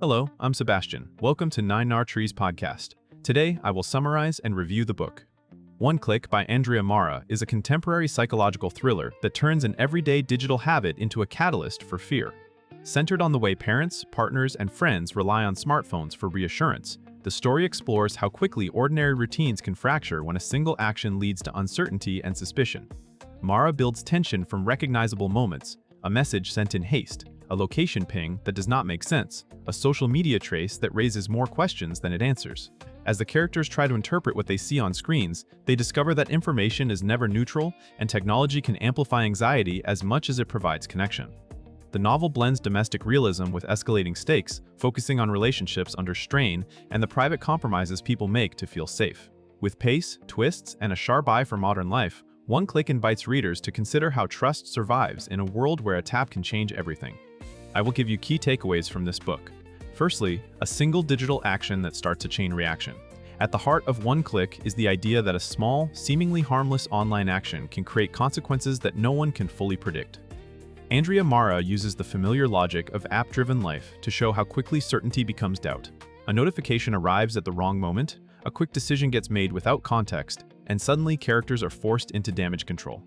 Hello, I'm Sebastian. Welcome to Nine Nar Trees podcast. Today, I will summarize and review the book. One Click by Andrea is a contemporary psychological thriller that turns an everyday digital habit into a catalyst for fear. Centered on the way parents, partners, and friends rely on smartphones for reassurance, the story explores how quickly ordinary routines can fracture when a single action leads to uncertainty and suspicion. Mara builds tension from recognizable moments, a message sent in haste, a location ping that does not make sense, a social media trace that raises more questions than it answers. As the characters try to interpret what they see on screens, they discover that information is never neutral and technology can amplify anxiety as much as it provides connection. The novel blends domestic realism with escalating stakes, focusing on relationships under strain and the private compromises people make to feel safe. With pace, twists, and a sharp eye for modern life, One Click invites readers to consider how trust survives in a world where a tap can change everything. I will give you key takeaways from this book. Firstly, a single digital action that starts a chain reaction. At the heart of One Click is the idea that a small, seemingly harmless online action can create consequences that no one can fully predict. Andrea uses the familiar logic of app-driven life to show how quickly certainty becomes doubt. A notification arrives at the wrong moment, a quick decision gets made without context, and suddenly characters are forced into damage control.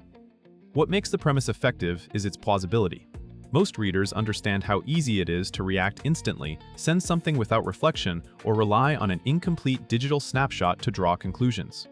What makes the premise effective is its plausibility. Most readers understand how easy it is to react instantly, send something without reflection, or rely on an incomplete digital snapshot to draw conclusions.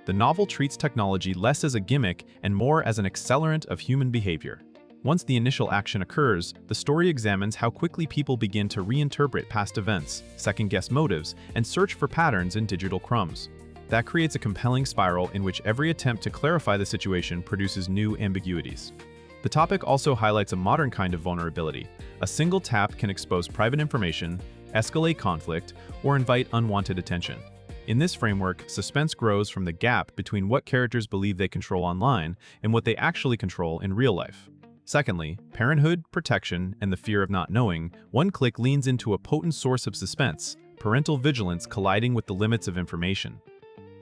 The novel treats technology less as a gimmick and more as an accelerant of human behavior. Once the initial action occurs, the story examines how quickly people begin to reinterpret past events, second-guess motives, and search for patterns in digital crumbs. That creates a compelling spiral in which every attempt to clarify the situation produces new ambiguities. The topic also highlights a modern kind of vulnerability. A single tap can expose private information, escalate conflict, or invite unwanted attention. In this framework, suspense grows from the gap between what characters believe they control online and what they actually control in real life. Secondly, parenthood, protection, and the fear of not knowing, One Click leans into a potent source of suspense, parental vigilance colliding with the limits of information.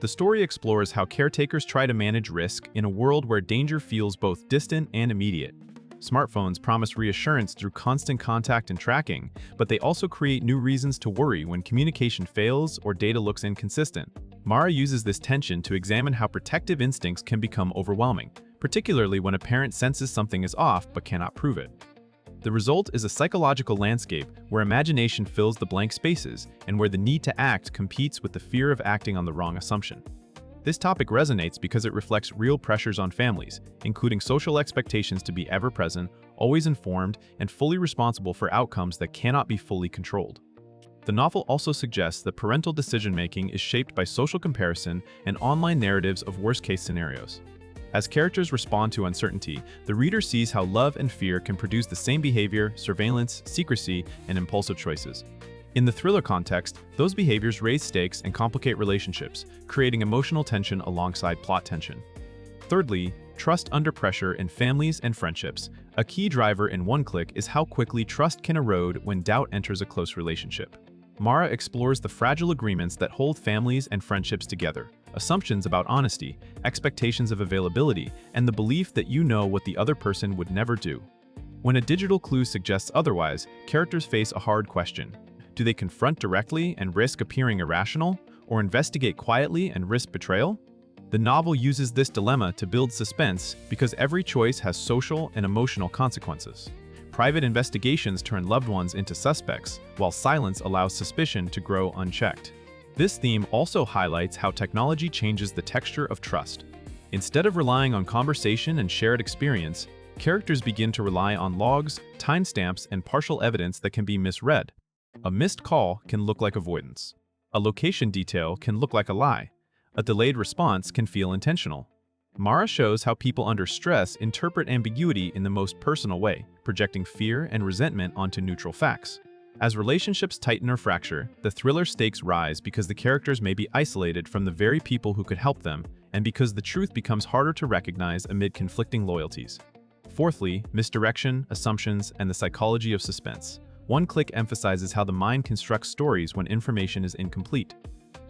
The story explores how caretakers try to manage risk in a world where danger feels both distant and immediate. Smartphones promise reassurance through constant contact and tracking, but they also create new reasons to worry when communication fails or data looks inconsistent. Mara uses this tension to examine how protective instincts can become overwhelming, particularly when a parent senses something is off but cannot prove it. The result is a psychological landscape where imagination fills the blank spaces and where the need to act competes with the fear of acting on the wrong assumption. This topic resonates because it reflects real pressures on families, including social expectations to be ever-present, always informed, and fully responsible for outcomes that cannot be fully controlled. The novel also suggests that parental decision-making is shaped by social comparison and online narratives of worst-case scenarios. As characters respond to uncertainty, the reader sees how love and fear can produce the same behavior, surveillance, secrecy, and impulsive choices. In the thriller context, those behaviors raise stakes and complicate relationships, creating emotional tension alongside plot tension. Thirdly, trust under pressure in families and friendships. A key driver in One Click is how quickly trust can erode when doubt enters a close relationship. Mara explores the fragile agreements that hold families and friendships together. Assumptions about honesty, expectations of availability, and the belief that you know what the other person would never do. When a digital clue suggests otherwise, characters face a hard question. Do they confront directly and risk appearing irrational, or investigate quietly and risk betrayal? The novel uses this dilemma to build suspense because every choice has social and emotional consequences. Private investigations turn loved ones into suspects, while silence allows suspicion to grow unchecked. This theme also highlights how technology changes the texture of trust. Instead of relying on conversation and shared experience, characters begin to rely on logs, timestamps, and partial evidence that can be misread. A missed call can look like avoidance. A location detail can look like a lie. A delayed response can feel intentional. Mara shows how people under stress interpret ambiguity in the most personal way, projecting fear and resentment onto neutral facts. As relationships tighten or fracture, the thriller stakes rise because the characters may be isolated from the very people who could help them, and because the truth becomes harder to recognize amid conflicting loyalties. Fourthly, misdirection, assumptions, and the psychology of suspense. One Click emphasizes how the mind constructs stories when information is incomplete.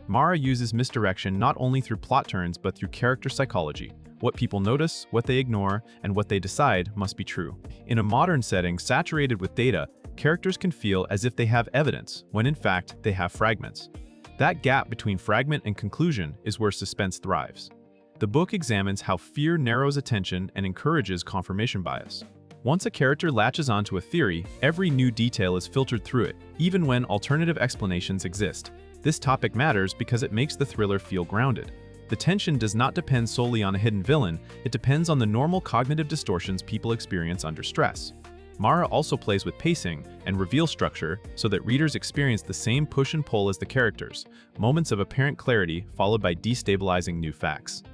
Mara uses misdirection not only through plot turns but through character psychology. What people notice, what they ignore, and what they decide must be true. In a modern setting saturated with data, characters can feel as if they have evidence, when in fact they have fragments. That gap between fragment and conclusion is where suspense thrives. The book examines how fear narrows attention and encourages confirmation bias. Once a character latches onto a theory, every new detail is filtered through it, even when alternative explanations exist. This topic matters because it makes the thriller feel grounded. The tension does not depend solely on a hidden villain, it depends on the normal cognitive distortions people experience under stress. Mara also plays with pacing and reveal structure so that readers experience the same push and pull as the characters, moments of apparent clarity followed by destabilizing new facts.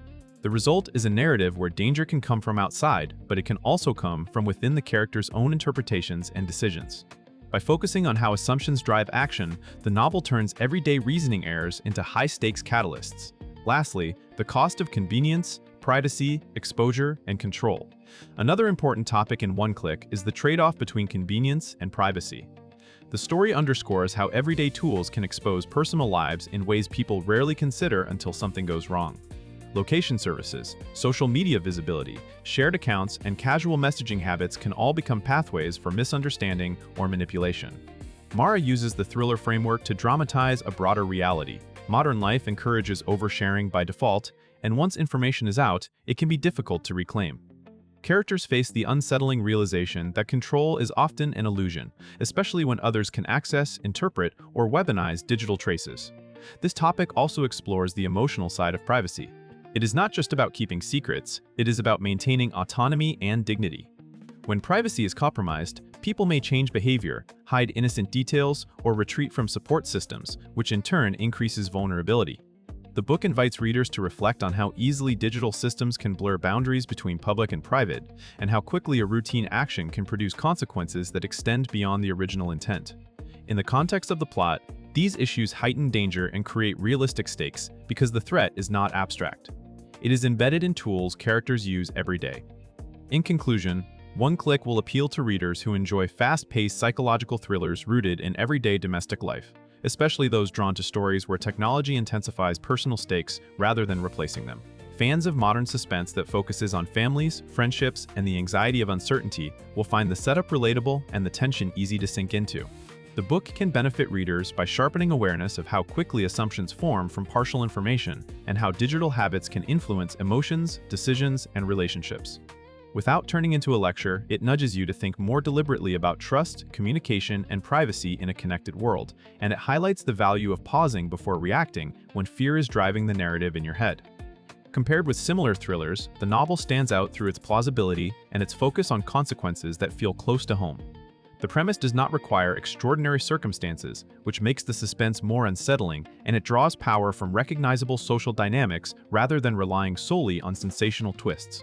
The result is a narrative where danger can come from outside, but it can also come from within the character's own interpretations and decisions. By focusing on how assumptions drive action, the novel turns everyday reasoning errors into high-stakes catalysts. Lastly, the cost of convenience, privacy, exposure, and control. Another important topic in One Click is the trade-off between convenience and privacy. The story underscores how everyday tools can expose personal lives in ways people rarely consider until something goes wrong. Location services, social media visibility, shared accounts, and casual messaging habits can all become pathways for misunderstanding or manipulation. Mara uses the thriller framework to dramatize a broader reality. Modern life encourages oversharing by default, and once information is out, it can be difficult to reclaim. Characters face the unsettling realization that control is often an illusion, especially when others can access, interpret, or weaponize digital traces. This topic also explores the emotional side of privacy. It is not just about keeping secrets, it is about maintaining autonomy and dignity. When privacy is compromised, people may change behavior, hide innocent details, or retreat from support systems, which in turn increases vulnerability. The book invites readers to reflect on how easily digital systems can blur boundaries between public and private, and how quickly a routine action can produce consequences that extend beyond the original intent. In the context of the plot, these issues heighten danger and create realistic stakes because the threat is not abstract. It is embedded in tools characters use every day. In conclusion, One Click will appeal to readers who enjoy fast-paced psychological thrillers rooted in everyday domestic life, especially those drawn to stories where technology intensifies personal stakes rather than replacing them. Fans of modern suspense that focuses on families, friendships, and the anxiety of uncertainty will find the setup relatable and the tension easy to sink into. The book can benefit readers by sharpening awareness of how quickly assumptions form from partial information and how digital habits can influence emotions, decisions, and relationships. Without turning into a lecture, it nudges you to think more deliberately about trust, communication, and privacy in a connected world, and it highlights the value of pausing before reacting when fear is driving the narrative in your head. Compared with similar thrillers, the novel stands out through its plausibility and its focus on consequences that feel close to home. The premise does not require extraordinary circumstances, which makes the suspense more unsettling, and it draws power from recognizable social dynamics rather than relying solely on sensational twists.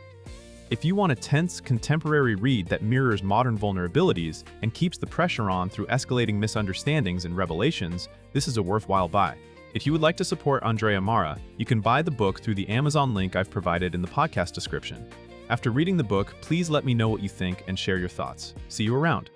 If you want a tense, contemporary read that mirrors modern vulnerabilities and keeps the pressure on through escalating misunderstandings and revelations, this is a worthwhile buy. If you would like to support Andrea Mara, you can buy the book through the Amazon link I've provided in the podcast description. After reading the book, please let me know what you think and share your thoughts. See you around.